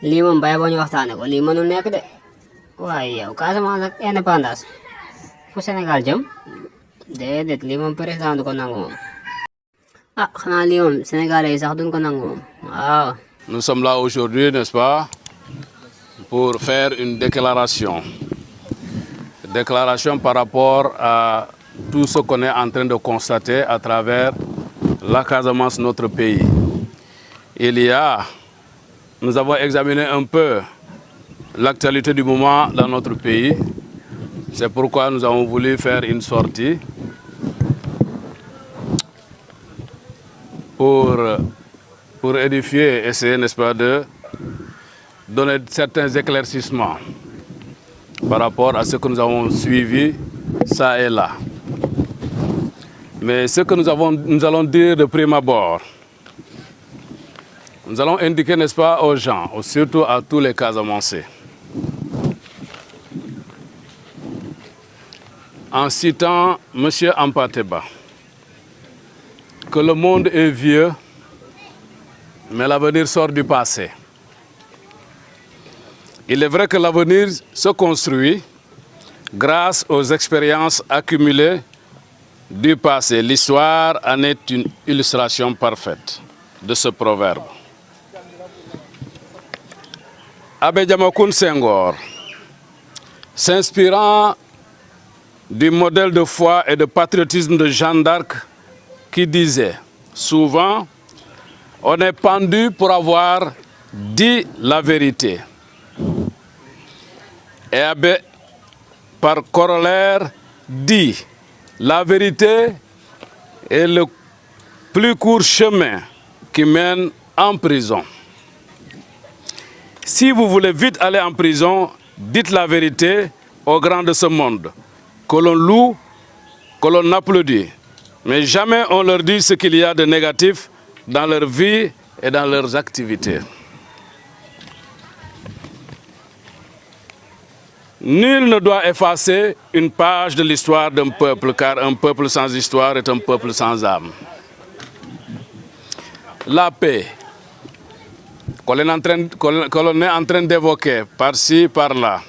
lii moom bay boo ñu waxtaane ko lii mënul nekk de waaye yow Casamance ak indépendance fu Sénégal jëm déedéet lii moom président du ko nangu moom ah xanaa lii moom sénégalais yi sax duñ ko nangu moom waaw. Nous sommes là aujourd'hui, n'est-ce pas, pour faire une déclaration. Déclaration par rapport à tout ce qu'on est en train de constater à travers la Casamance, notre pays. Nous avons examiné un peu l'actualité du moment dans notre pays. C'est pourquoi nous avons voulu faire une sortie pour édifier, essayer, n'est-ce pas, de donner certains éclaircissements par rapport à ce que nous avons suivi, ça et là. Mais ce que nous allons dire de prime abord, nous allons indiquer, n'est-ce pas, aux gens, surtout à tous les Casamançais, en citant M. Ampateba, que le monde est vieux, mais l'avenir sort du passé. Il est vrai que l'avenir se construit grâce aux expériences accumulées du passé. L'histoire en est une illustration parfaite de ce proverbe. Abbé Diamacoune Senghor, s'inspirant du modèle de foi et de patriotisme de Jeanne d'Arc qui disait souvent: on est pendu pour avoir dit la vérité. Et Abbé, par corollaire, dit: la vérité est le plus court chemin qui mène en prison. Si vous voulez vite aller en prison, dites la vérité aux grands de ce monde, que l'on loue, que l'on applaudit. Mais jamais on leur dit ce qu'il y a de négatif dans leur vie et dans leurs activités. Nul ne doit effacer une page de l'histoire d'un peuple, car un peuple sans histoire est un peuple sans âme. La paix, que l'on est en train d'évoquer par-ci, par-là.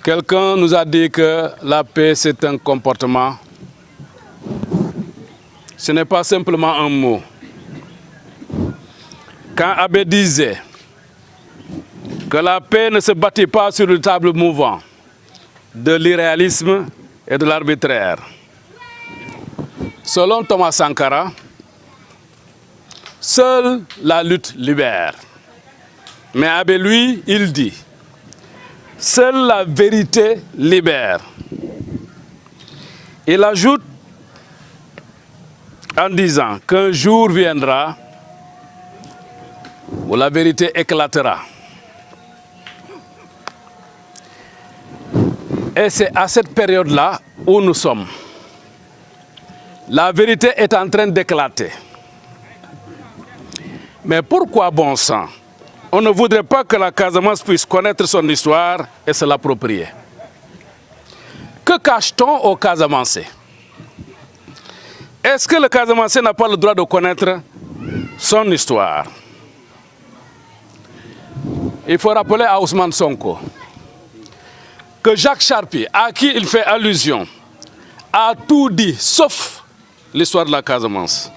Quelqu'un nous a dit que la paix, c'est un comportement. Ce n'est pas simplement un mot. Quand Abbé disait que la paix ne se bâtit pas sur le sable mouvant de l'irréalisme et de l'arbitraire. Selon Thomas Sankara, seule la lutte libère. Mais Abbé, lui, il dit: seule la vérité libère. Il ajoute en disant qu'un jour viendra où la vérité éclatera. Et c'est à cette période-là où nous sommes. La vérité est en train d'éclater. Mais pourquoi, bon sang, on ne voudrait pas que la Casamance puisse connaître son histoire et se l'approprier? Que cache-t-on aux Casamancés? Est-ce que le Casamancé n'a pas le droit de connaître son histoire? Il faut rappeler à Ousmane Sonko que Jacques Charpy, à qui il fait allusion, a tout dit, sauf l'histoire de la Casamance.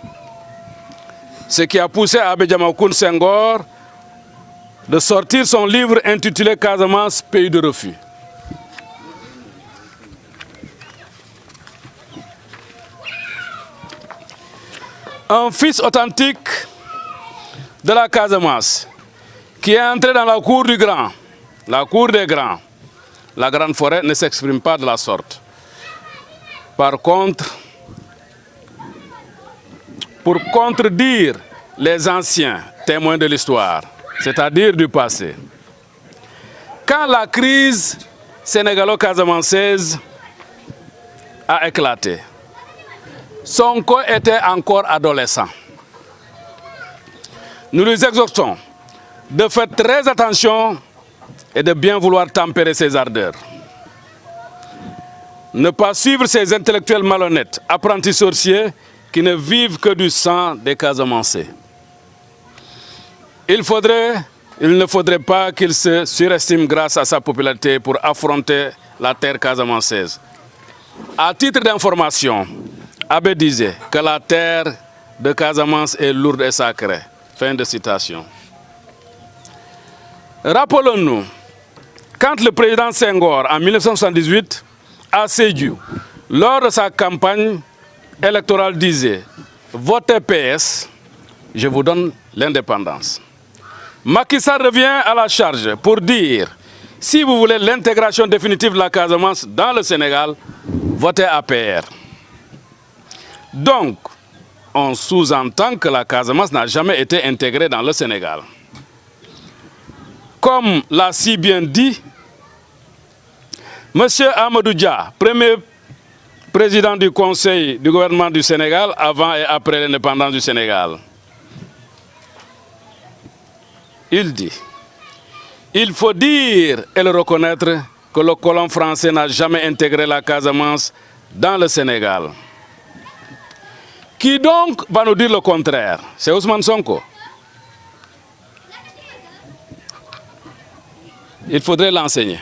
Ce qui a poussé Abbé Diamacoune Senghor de sortir son livre intitulé Casamance, pays de refus. Un fils authentique de la Casamance qui est entré dans la cour du grand, la cour des grands. La grande forêt ne s'exprime pas de la sorte. Par contre, pour contredire les anciens témoins de l'histoire, c'est-à-dire du passé, quand la crise sénégalo-casamançaise a éclaté, Sonko était encore adolescent. Nous lui exhortons de faire très attention et de bien vouloir tempérer ses ardeurs. Ne pas suivre ces intellectuels malhonnêtes, apprentis sorciers qui ne vivent que du sang des Casamancés. il ne faudrait pas qu'il se surestime grâce à sa popularité pour affronter la terre casamançaise. À titre d'information, Abbé disait que la terre de Casamance est lourde et sacrée. Fin de citation. Rappelons-nous, quand le président Senghor, en 1978, à Sédhiou, lors de sa campagne électorale, disait « Votez PS, je vous donne l'indépendance ». Macky Sall revient à la charge pour dire « Si vous voulez l'intégration définitive de la Casamance dans le Sénégal, votez APR ». Donc, on sous-entend que la Casamance n'a jamais été intégrée dans le Sénégal. Comme l'a si bien dit M. Amadou Dia, premier président du Conseil du gouvernement du Sénégal avant et après l'indépendance du Sénégal. Il dit, il faut dire et le reconnaître que le colon français n'a jamais intégré la Casamance dans le Sénégal. Qui donc va nous dire le contraire? C'est Ousmane Sonko. Il faudrait l'enseigner.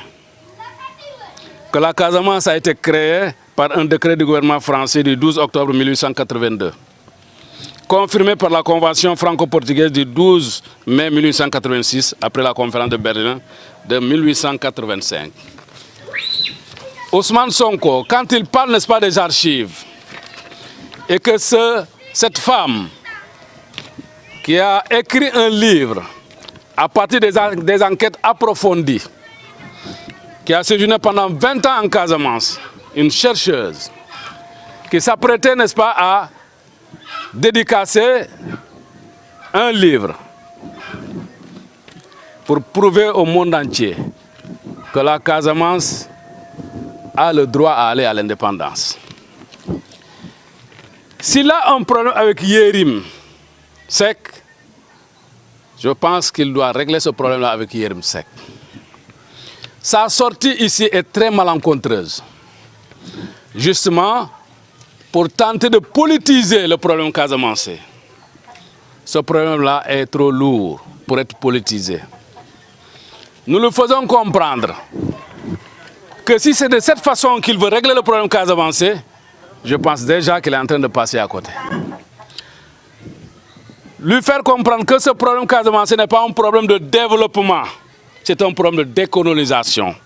Que la Casamance a été créée par un décret du gouvernement français du 12 octobre 1882, confirmé par la convention franco-portugaise du 12 mai 1886, après la conférence de Berlin de 1885. Ousmane Sonko, quand il parle, n'est-ce pas, des archives, et que cette femme qui a écrit un livre à partir des enquêtes approfondies, qui a séjourné pendant 20 ans en Casamance, une chercheuse, qui s'apprêtait, n'est-ce pas, à dédicacer un livre pour prouver au monde entier que la Casamance a le droit à aller à l'indépendance. S'il a un problème avec Yérim Seck, je pense qu'il doit régler ce problème-là avec Yérim Seck. Sa sortie ici est très malencontreuse, justement pour tenter de politiser le problème casamançais. Ce problème-là est trop lourd pour être politisé. Nous le faisons comprendre que si c'est de cette façon qu'il veut régler le problème casamançais, je pense déjà qu'il est en train de passer à côté. Lui faire comprendre que ce problème casamançais n'est pas un problème de développement, c'est un problème de décolonisation.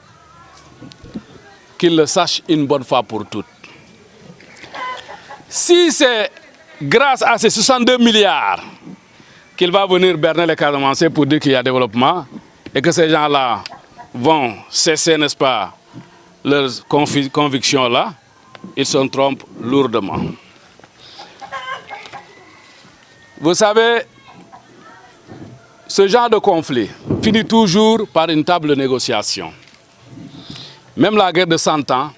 Qu'il le sache une bonne fois pour toutes. Si c'est grâce à ces 62 milliards qu'il va venir berner les Casamançais pour dire qu'il y a développement et que ces gens-là vont cesser, n'est-ce pas, leurs convictions-là, ils se trompent lourdement. Vous savez, ce genre de conflit finit toujours par une table de négociation. Même la guerre de 100 ans,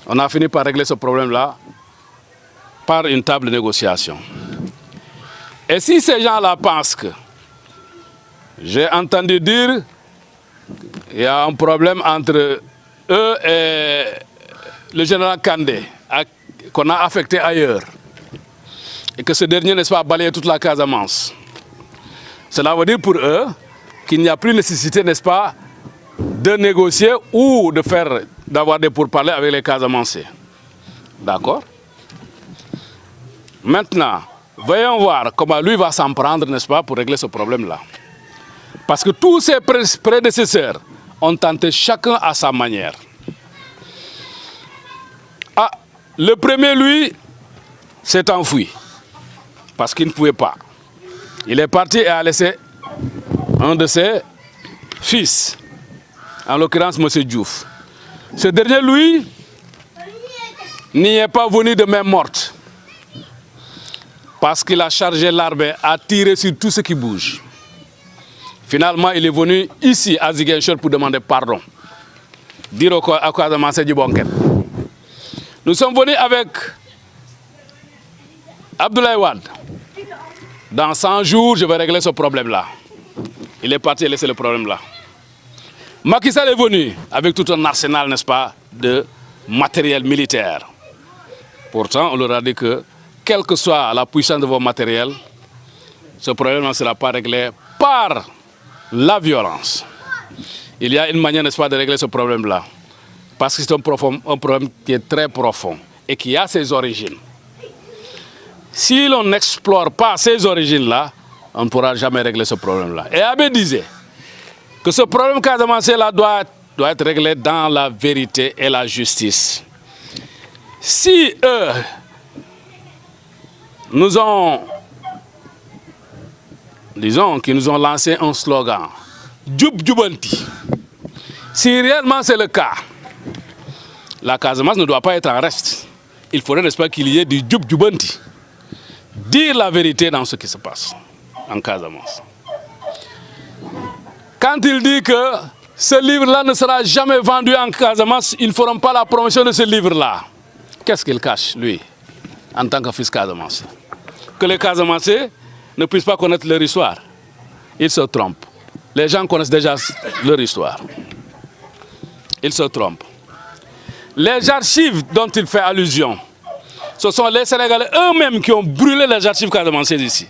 on a fini par régler ce problème-là par une table de négociation. Et si ces gens-là pensent que, j'ai entendu dire, il y a un problème entre eux et le général Kandé, qu'on a affecté ailleurs, et que ce dernier, n'est-ce pas, a balayé toute la Casamance. Cela veut dire pour eux qu'il n'y a plus nécessité, n'est-ce pas, de négocier ou d'avoir des pourparlers avec les Casamançais. D'accord? Maintenant, voyons voir comment lui va s'en prendre, n'est-ce pas, pour régler ce problème-là. Parce que tous ses prédécesseurs ont tenté chacun à sa manière. Ah, le premier, lui, s'est enfui. Parce qu'il ne pouvait pas. Il est parti et a laissé un de ses fils, en l'occurrence M. Diouf. Ce dernier, lui, n'y est pas venu de main morte. Parce qu'il a chargé l'armée à tirer sur tout ce qui bouge. Finalement, il est venu ici à Ziguinchor pour demander pardon. Dire à Casamance du Bonket. Nous sommes venus avec Abdoulaye Wade. Dans 100 jours, je vais régler ce problème-là. Il est parti et laissé le problème là. Macky Sall est venu avec tout un arsenal, n'est-ce pas, de matériel militaire. Pourtant, on leur a dit que, quelle que soit la puissance de vos matériels, ce problème ne sera pas réglé par la violence. Il y a une manière, n'est-ce pas, de régler ce problème-là. Parce que c'est un problème qui est très profond et qui a ses origines. Si l'on n'explore pas ces origines-là, on ne pourra jamais régler ce problème-là. Et Abbé disait que ce problème casamançais-là doit être réglé dans la vérité et la justice. Si eux nous ont, disons, qu'ils nous ont lancé un slogan, Djoub Djoubanti, si réellement c'est le cas, la Casamance ne doit pas être en reste. Il faudrait, n'est-ce pas, qu'il y ait du Djoub Djoubanti. Dire la vérité dans ce qui se passe en Casamance. Quand il dit que ce livre-là ne sera jamais vendu en Casamance, ils ne feront pas la promotion de ce livre-là. Qu'est-ce qu'il cache, lui, en tant que fils Casamance? Que les Casamancés ne puissent pas connaître leur histoire. Ils se trompent. Les gens connaissent déjà leur histoire. Ils se trompent. Les archives dont il fait allusion, ce sont les Sénégalais eux-mêmes qui ont brûlé les archives casamançaises ici.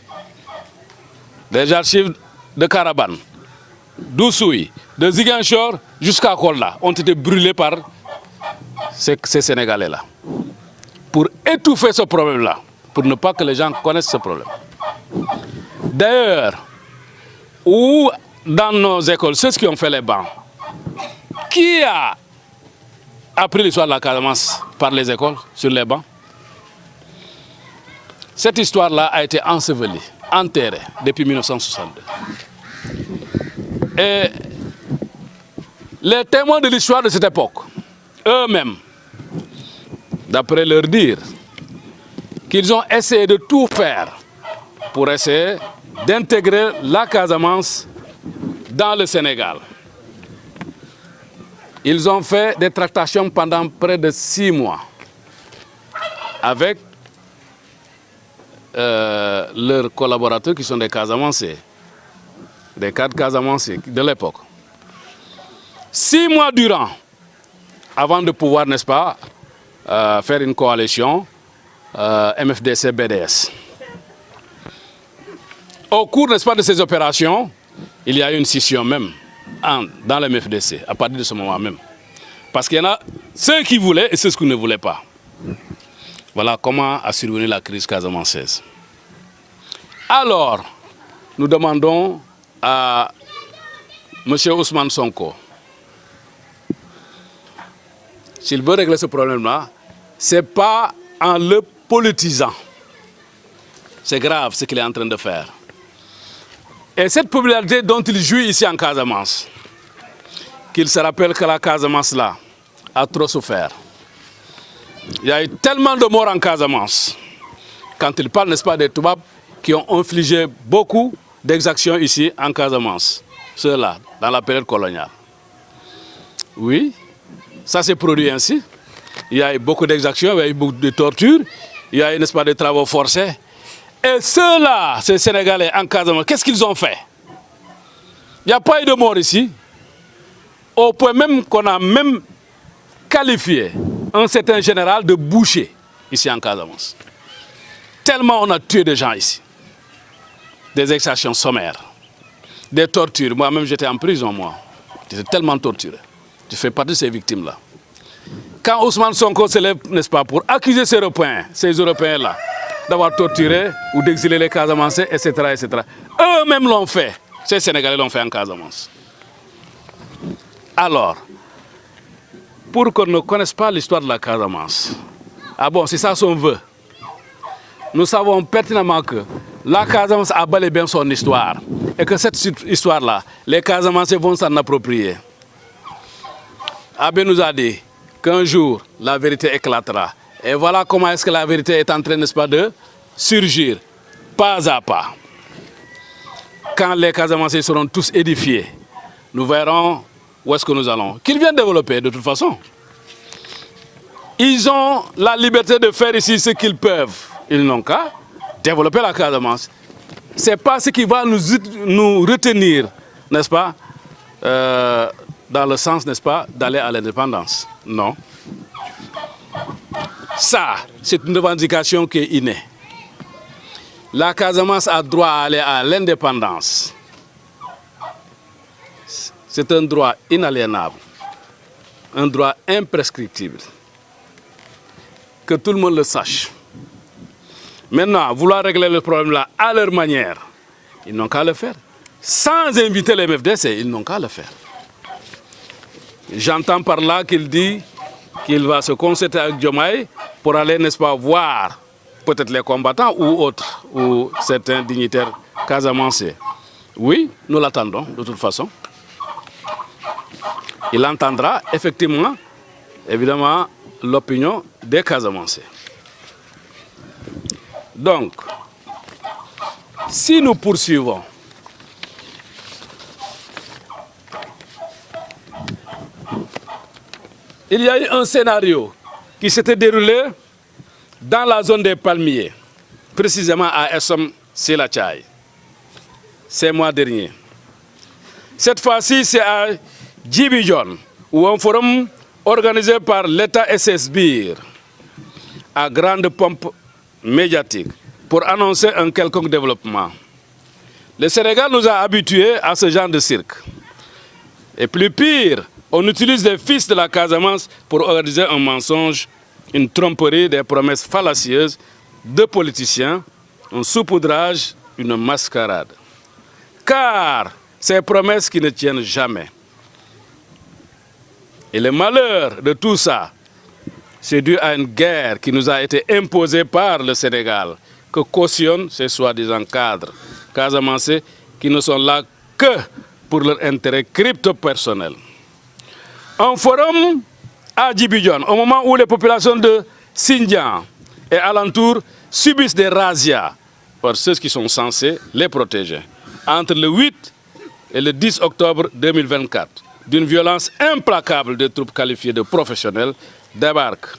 Les archives de Caraban, d'Oussoui, de Ziguinchor jusqu'à Kolda ont été brûlées par ces Sénégalais-là. Pour étouffer ce problème-là, pour ne pas que les gens connaissent ce problème. D'ailleurs, ou dans nos écoles, ceux qui ont fait les bancs, qui a appris l'histoire de la Casamance par les écoles, sur les bancs? Cette histoire-là a été ensevelie, enterrée depuis 1962. Et les témoins de l'histoire de cette époque, eux-mêmes, d'après leur dire, qu'ils ont essayé de tout faire pour essayer d'intégrer la Casamance dans le Sénégal. Ils ont fait des tractations pendant près de 6 mois avec leurs collaborateurs qui sont des Casamancés, des cadres Casamancés de l'époque. 6 mois durant, avant de pouvoir, n'est-ce pas, faire une coalition MFDC-BDS. Au cours, n'est-ce pas, de ces opérations, il y a eu une scission même dans le MFDC, à partir de ce moment même. Parce qu'il y en a ceux qui voulaient et ceux qui ne voulaient pas. Voilà comment a survenu la crise casamançaise. Alors, nous demandons à M. Ousmane Sonko, s'il veut régler ce problème-là, ce n'est pas en le politisant. C'est grave ce qu'il est en train de faire. Et cette popularité dont il jouit ici en Casamance, qu'il se rappelle que la Casamance là a trop souffert. Il y a eu tellement de morts en Casamance. Quand il parle, n'est-ce pas, des Toubabs qui ont infligé beaucoup d'exactions ici en Casamance. Ceux-là, dans la période coloniale. Oui, ça s'est produit ainsi. Il y a eu beaucoup d'exactions, il y a eu beaucoup de tortures, il y a eu, n'est-ce pas, des travaux forcés. Et ceux-là, ces Sénégalais en Casamance, qu'est-ce qu'ils ont fait? Il n'y a pas eu de mort ici. Au point même qu'on a même qualifié un certain général de boucher ici en Casamance. Tellement on a tué des gens ici. Des exactions sommaires, des tortures. Moi-même, j'étais en prison, moi. J'étais tellement torturé. Je fais partie de ces victimes-là. Quand Ousmane Sonko se lève, n'est-ce pas, pour accuser ces Européens-là, d'avoir torturé ou d'exiler les Casamancés, etc., etc. Eux-mêmes l'ont fait. Ces Sénégalais l'ont fait en Casamance. Alors, pour qu'on ne connaisse pas l'histoire de la Casamance, ah bon, c'est ça son vœu. Nous savons pertinemment que la Casamance a bel et bien son histoire. Et que cette histoire-là, les Casamancés vont s'en approprier. Abbé nous a dit qu'un jour, la vérité éclatera. Et voilà comment est-ce que la vérité est en train, n'est-ce pas, de surgir, pas à pas. Quand les Casamancés seront tous édifiés, nous verrons où est-ce que nous allons. Qu'ils viennent développer, de toute façon. Ils ont la liberté de faire ici ce qu'ils peuvent. Ils n'ont qu'à développer la Casamance. Ce n'est pas ce qui va nous retenir, n'est-ce pas, dans le sens, n'est-ce pas, d'aller à l'indépendance. Non. Ça, c'est une revendication qui est innée. la Casamance a droit à aller à l'indépendance. C'est un droit inaliénable, un droit imprescriptible. Que tout le monde le sache. Maintenant, vouloir régler le problème là à leur manière, ils n'ont qu'à le faire. Sans inviter les MFDC, ils n'ont qu'à le faire. J'entends par là qu'il dit qu'il va se concerter avec Diomaye pour aller, n'est-ce pas, voir peut-être les combattants ou autres, ou certains dignitaires casamançais. Oui, nous l'attendons de toute façon. Il entendra effectivement, évidemment, l'opinion des Casamançais. Donc, si nous poursuivons, il y a eu un scénario qui s'était déroulé dans la zone des palmiers, précisément à Essom Silachay, ces mois derniers. Cette fois-ci, c'est à Djibijon, où un forum organisé par l'État SSBIR, à grande pompe médiatique, pour annoncer un quelconque développement. Le Sénégal nous a habitués à ce genre de cirque. Et plus pire, on utilise les fils de la Casamance pour organiser un mensonge, une tromperie, des promesses fallacieuses de politiciens, un saupoudrage, une mascarade. Car ces promesses qui ne tiennent jamais. Et le malheur de tout ça, c'est dû à une guerre qui nous a été imposée par le Sénégal, que cautionnent ces soi-disant cadres casamançais qui ne sont là que pour leur intérêt crypto-personnel. Un forum à Djibijon, au moment où les populations de Sindian et alentours subissent des razzias par ceux qui sont censés les protéger. Entre le 8 et le 10 octobre 2024, d'une violence implacable des troupes qualifiées de professionnels débarquent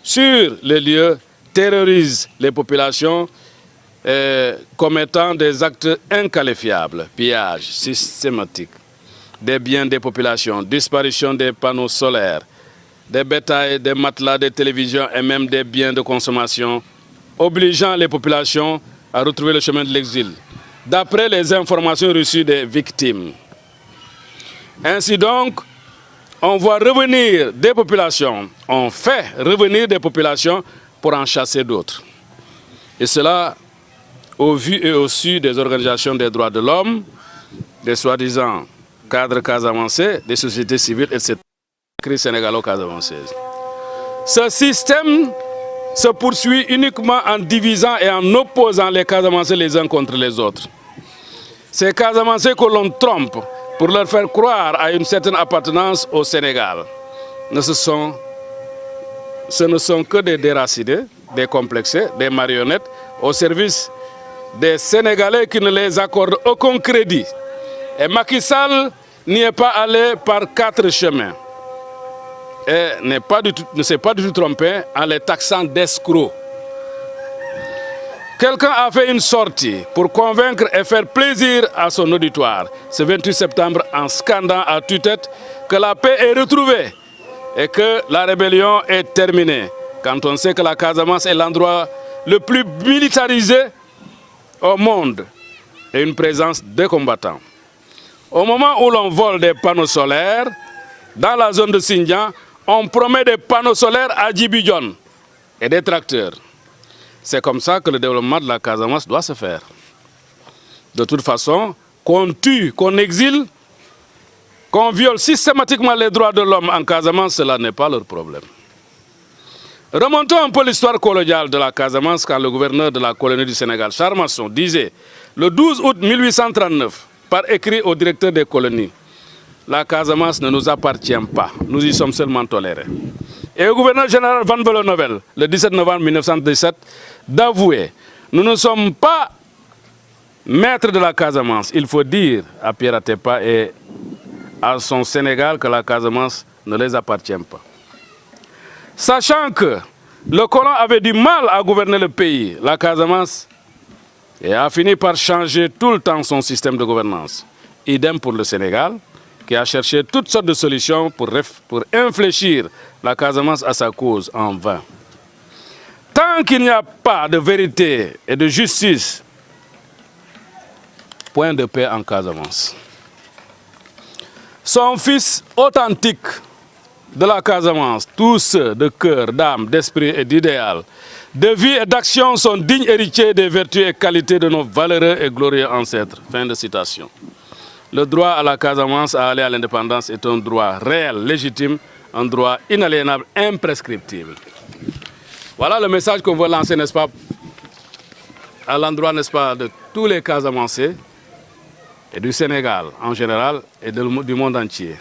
sur les lieux, terrorisent les populations, commettant des actes inqualifiables, pillage systématique des biens des populations, disparition des panneaux solaires, des bétails, des matelas, des télévisions et même des biens de consommation, obligeant les populations à retrouver le chemin de l'exil, d'après les informations reçues des victimes. Ainsi donc, on voit revenir des populations, on fait revenir des populations pour en chasser d'autres. Et cela au vu et au su des organisations des droits de l'homme, des soi-disant cadres casamançais, des sociétés civiles, etc. Crise sénégalo-casamançaise. Ce système se poursuit uniquement en divisant et en opposant les Casamançais les uns contre les autres. Ces Casamançais que l'on trompe pour leur faire croire à une certaine appartenance au Sénégal, ce ne sont que des déracinés, des complexés, des marionnettes au service des Sénégalais qui ne les accordent aucun crédit. Et Macky Sall n'y est pas allé par 4 chemins. Et ne s'est pas du tout trompé en les taxant d'escrocs. Quelqu'un a fait une sortie pour convaincre et faire plaisir à son auditoire ce 28 septembre en scandant à tue-tête que la paix est retrouvée et que la rébellion est terminée. Quand on sait que la Casamance est l'endroit le plus militarisé au monde et une présence de combattants. Au moment où l'on vole des panneaux solaires, dans la zone de Sindian, on promet des panneaux solaires à Djibijon et des tracteurs. C'est comme ça que le développement de la Casamance doit se faire. De toute façon, qu'on tue, qu'on exile, qu'on viole systématiquement les droits de l'homme en Casamance, cela n'est pas leur problème. Remontons un peu l'histoire coloniale de la Casamance quand le gouverneur de la colonie du Sénégal, Charles Masson, disait le 12 août 1839, par écrit au directeur des colonies, la Casamance ne nous appartient pas, nous y sommes seulement tolérés. Et au gouverneur général Van Vollenhoven, le 17 novembre 1917, d'avouer, nous ne sommes pas maîtres de la Casamance. Il faut dire à Pierre Atepa et à son Sénégal que la Casamance ne les appartient pas. Sachant que le colon avait du mal à gouverner le pays, la Casamance, et a fini par changer tout le temps son système de gouvernance. Idem pour le Sénégal, qui a cherché toutes sortes de solutions pour infléchir la Casamance à sa cause en vain. Tant tant qu'il n'y a pas de vérité et de justice, point de paix en Casamance. Son fils authentique de la Casamance, tous ceux de cœur, d'âme, d'esprit et d'idéal, de vie et d'action sont dignes héritiers des vertus et qualités de nos valeureux et glorieux ancêtres. Fin de citation. Le droit à la Casamance à aller à l'indépendance est un droit réel, légitime, un droit inaliénable, imprescriptible. Voilà le message qu'on veut lancer, n'est-ce pas, à l'endroit, n'est-ce pas, de tous les Casamancés et du Sénégal en général et du monde entier.